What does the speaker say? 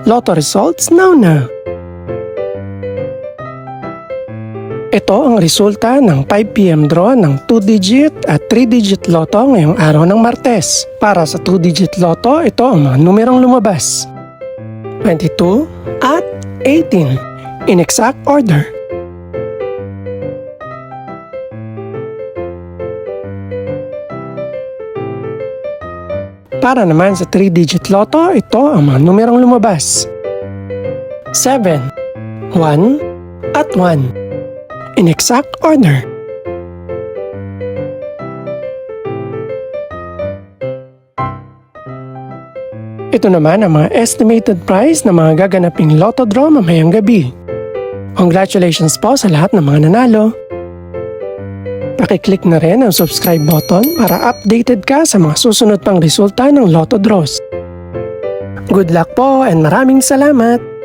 Lotto results now. Ito ang resulta ng 5 PM draw ng 2-digit at 3-digit lotto ngayong araw ng Martes. Para sa 2-digit lotto, ito ang mga numerong lumabas: 22 at 18 in exact order. Para naman sa 3-digit lotto, ito ang mga numerong lumabas: 7, 1 at 1 in exact order. Ito naman ang mga estimated price ng mga gaganaping lotto draw mamayang gabi. Congratulations po sa lahat ng mga nanalo. Pakiclick na rin ang subscribe button para updated ka sa mga susunod pang resulta ng lotto draws. Good luck po and maraming salamat!